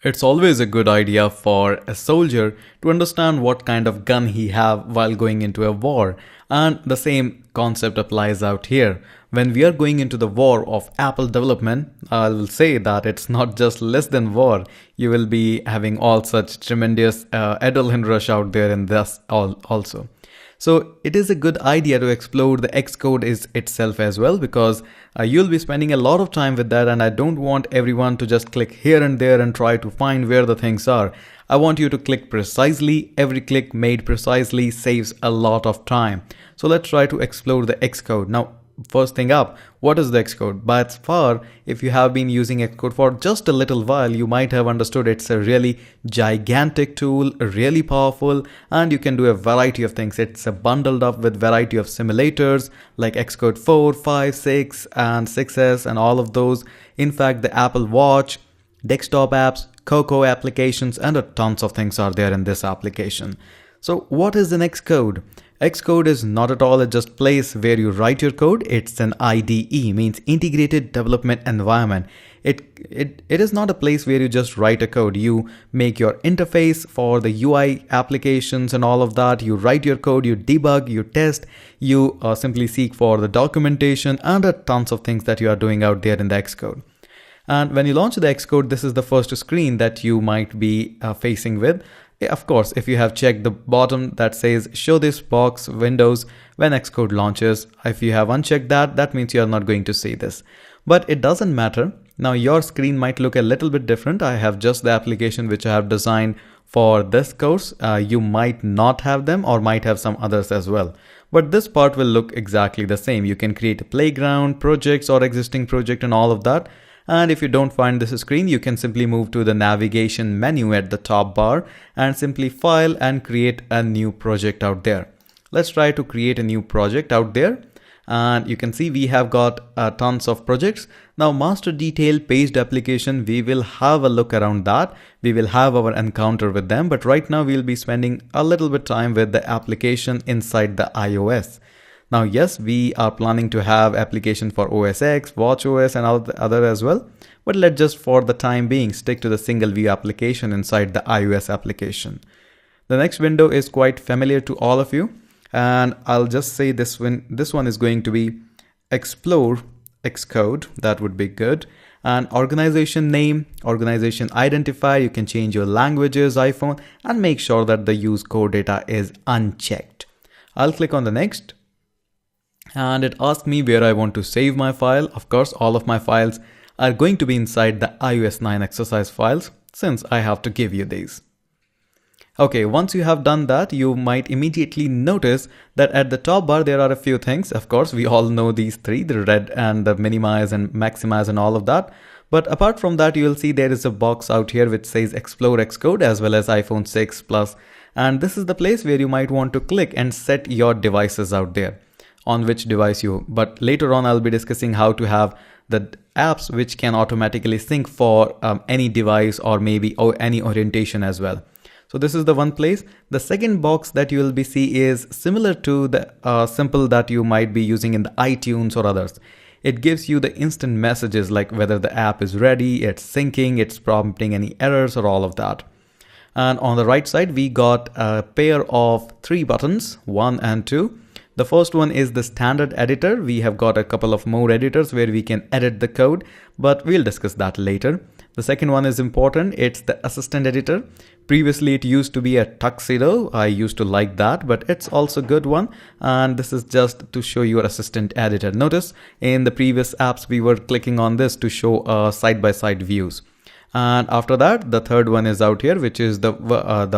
It's always a good idea for a soldier to understand what kind of gun he have while going into a war, and the same concept applies out here. When we are going into the war of Apple development, I will say that it's not just less than war. You will be having all such tremendous adrenaline rush out there in this also. So it is a good idea to explore the Xcode is itself as well, because you'll be spending a lot of time with that, and I don't want everyone to just click here and there and try to find where the things are. I want you to click precisely. Every click made precisely saves a lot of time. So let's try to explore the Xcode. Now, first thing up, what is the Xcode? By far, if you have been using Xcode for just a little while, you might have understood it's a really gigantic tool, really powerful, and you can do a variety of things. It's bundled up with variety of simulators like Xcode 4, 5, 6, and 6S and all of those. In fact, the Apple Watch, desktop apps, Cocoa applications, and tons of things are there in this application. So what is an Xcode? Xcode is not at all just a place where you write your code. It's an IDE, means Integrated Development Environment. It is not a place where you just write a code. You make your interface for the UI applications and all of that. You write your code, you debug, you test, you simply seek for the documentation and tons of things that you are doing out there in the Xcode. And when you launch the Xcode, this is the first screen that you might be facing with. Of course, if you have checked the bottom that says show this box windows when Xcode launches, if you have unchecked that, that means you are not going to see this. But it doesn't matter. Now your screen might look a little bit different. I have just the application which I have designed for this course. You might not have them or might have some others as well. But this part will look exactly the same. You can create a playground, projects or existing project and all of that. And if you don't find this screen, you can simply move to the navigation menu at the top bar and simply file and create a new project out there. Let's try to create a new project out there. And you can see we have got tons of projects. Now master detail paged application, we will have a look around that. We will have our encounter with them. But right now we'll be spending a little bit time with the application inside the iOS. Now, yes, we are planning to have application for OS X, Watch OS and all the other as well. But let's just for the time being stick to the single view application inside the iOS application. The next window is quite familiar to all of you. And I'll just say this one is going to be Explore Xcode. That would be good. And organization name, organization identifier, you can change your languages, iPhone, and make sure that the use core data is unchecked. I'll click on the next. And it asks me where I want to save my file. Of course, all of my files are going to be inside the iOS 9 exercise files since I have to give you these. Okay, once you have done that, you might immediately notice that at the top bar, there are a few things. Of course, we all know these three, the red and the minimize and maximize and all of that. But apart from that, you will see there is a box out here which says Explore Xcode as well as iPhone 6 Plus. And this is the place where you might want to click and set your devices out there. On which device but later on I'll be discussing how to have the apps which can automatically sync for any device or maybe any orientation as well. So this is the one place. The second box that you will be see is similar to the simple that you might be using in the iTunes or others. It gives you the instant messages like whether the app is ready, it's syncing, it's prompting any errors or all of that. And on the right side, we got a pair of 3 buttons, 1 and 2. The first one is the standard editor. We have got a couple of more editors where we can edit the code, but we'll discuss that later. The second one is important. It's the assistant editor. Previously, it used to be a tuxedo. I used to like that, but it's also a good one. And this is just to show your assistant editor. Notice in the previous apps, we were clicking on this to show side-by-side views. And after that, the third one is out here, which is the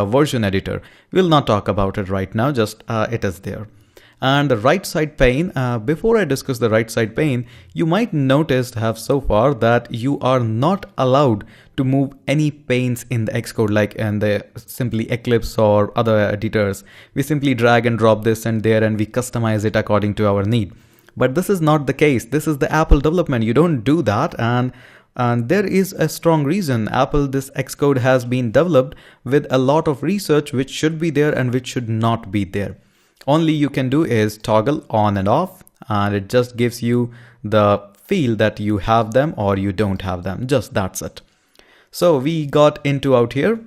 version editor. We'll not talk about it right now, just it is there. And the right side pane, before I discuss the right side pane, you might notice so far that you are not allowed to move any panes in the Xcode like in the simply Eclipse or other editors. We simply drag and drop this and there and we customize it according to our need. But this is not the case. This is the Apple development. You don't do that. And there is a strong reason. This Xcode has been developed with a lot of research which should be there and which should not be there. Only you can do is toggle on and off, and it just gives you the feel that you have them or you don't have them. Just that's it. So we got into out here.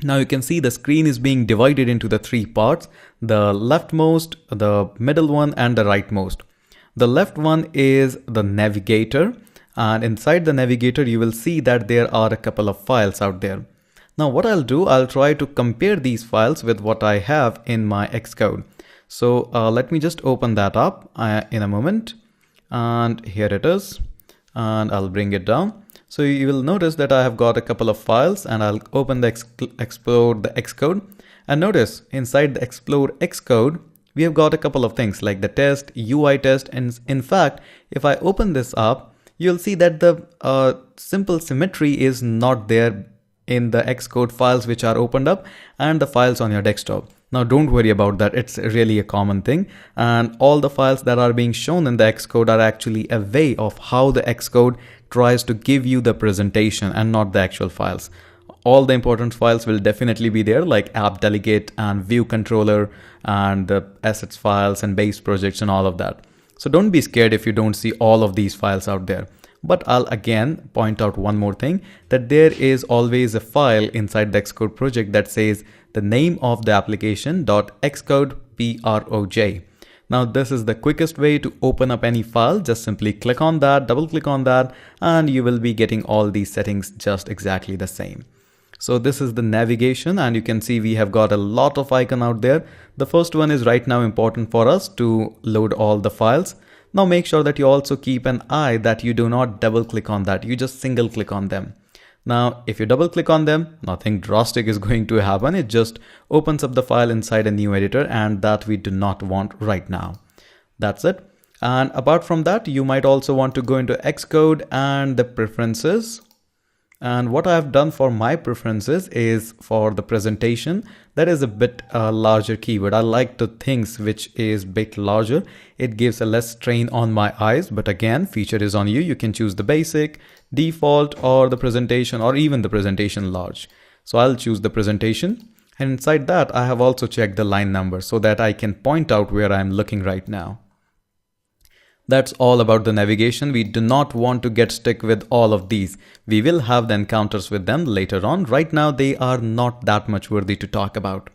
Now you can see the screen is being divided into the three parts, the leftmost, the middle one, and the rightmost. The left one is the navigator, and inside the navigator you will see that there are a couple of files out there. Now what I'll do, I'll try to compare these files with what I have in my Xcode. So let me just open that up in a moment, and here it is, and I'll bring it down. So you will notice that I have got a couple of files, and I'll open the explore the Xcode, and notice inside the explore Xcode we have got a couple of things like the test, UI test, and in fact if I open this up you'll see that the simple symmetry is not there in the Xcode files which are opened up and the files on your desktop. Now don't worry about that, it's really a common thing, and all the files that are being shown in the Xcode are actually a way of how the Xcode tries to give you the presentation and not the actual files. All the important files will definitely be there, like app delegate and view controller and the assets files and base projects and all of that. So don't be scared if you don't see all of these files out there. But I'll again point out one more thing, that there is always a file inside the Xcode project that says the name of the application .xcode proj. Now this is the quickest way to open up any file. Just simply click on that, double click on that, and you will be getting all these settings just exactly the same. So this is the navigation, and you can see we have got a lot of icons out there. The first one is right now important for us to load all the files. Now make sure that you also keep an eye that you do not double click on that, you just single click on them. Now if you double click on them, nothing drastic is going to happen, it just opens up the file inside a new editor, and that we do not want right now. That's it. And apart from that, you might also want to go into Xcode and the preferences. And what I have done for my preferences is for the presentation, that is a bit larger keyword. I like the things which is bit larger. It gives a less strain on my eyes, but again, feature is on you. You can choose the basic, default, or the presentation, or even the presentation large. So I'll choose the presentation. And inside that, I have also checked the line number so that I can point out where I'm looking right now. That's all about the navigation. We do not want to get stuck with all of these. We will have the encounters with them later on. Right now, they are not that much worthy to talk about.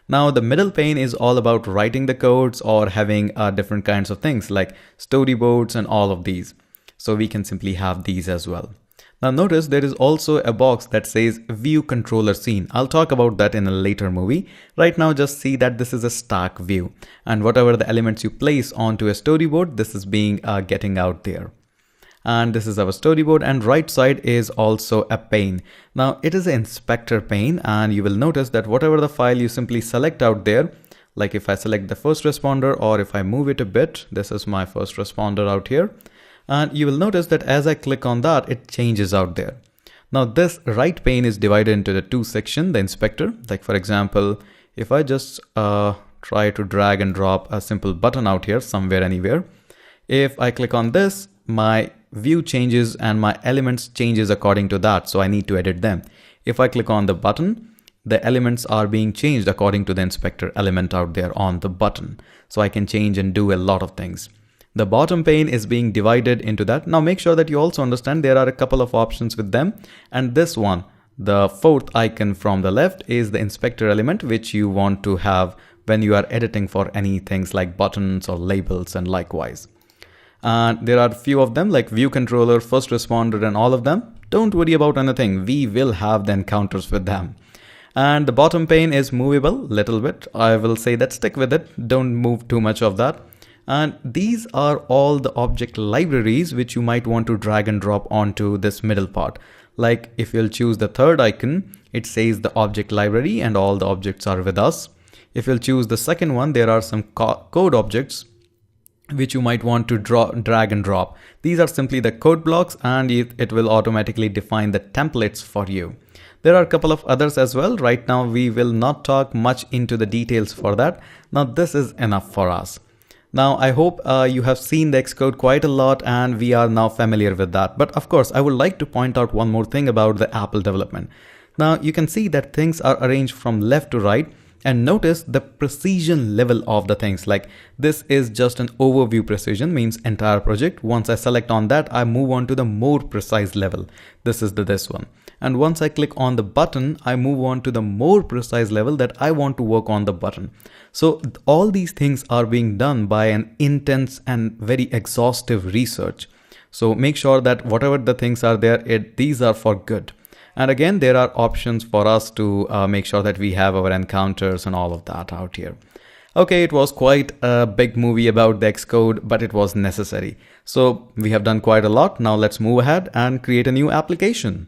Now, the middle pane is all about writing the codes or having different kinds of things like storyboards and all of these. So we can simply have these as well. Now notice there is also a box that says view controller scene. I'll talk about that in a later movie. Right now just see that this is a stack view, and whatever the elements you place onto a storyboard, this is being getting out there. And this is our storyboard, and right side is also a pane. Now it is an inspector pane, and you will notice that whatever the file you simply select out there, like if I select the first responder, or if I move it a bit, this is my first responder out here. And you will notice that as I click on that, it changes out there. Now this right pane is divided into the two sections, the inspector. Like for example, if I just try to drag and drop a simple button out here somewhere, anywhere. If I click on this, my view changes and my elements changes according to that. So I need to edit them. If I click on the button, the elements are being changed according to the inspector element out there on the button. So I can change and do a lot of things. The bottom pane is being divided into that. Now make sure that you also understand there are a couple of options with them. And this one, the fourth icon from the left, is the inspector element, which you want to have when you are editing for any things like buttons or labels and likewise. And there are a few of them like view controller, first responder, and all of them. Don't worry about anything. We will have the encounters with them. And the bottom pane is movable little bit. I will say that stick with it. Don't move too much of that. And these are all the object libraries which you might want to drag and drop onto this middle part. Like if you'll choose the third icon, it says the object library and all the objects are with us. If you'll choose the second one, there are some code objects which you might want to drag and drop. These are simply the code blocks, and it will automatically define the templates for you. There are a couple of others as well. Right now we will not talk much into the details for that. Now this is enough for us. Now, I hope you have seen the Xcode quite a lot and we are now familiar with that. But of course, I would like to point out one more thing about the Apple development. Now, you can see that things are arranged from left to right. And notice the precision level of the things. Like this is just an overview precision, means entire project. Once I select on that, I move on to the more precise level. This is this one. And once I click on the button, I move on to the more precise level that I want to work on the button. So all these things are being done by an intense and very exhaustive research. So make sure that whatever the things are there, these are for good. And again, there are options for us to make sure that we have our encounters and all of that out here. Okay, it was quite a big movie about the Xcode, but it was necessary. So we have done quite a lot. Now let's move ahead and create a new application.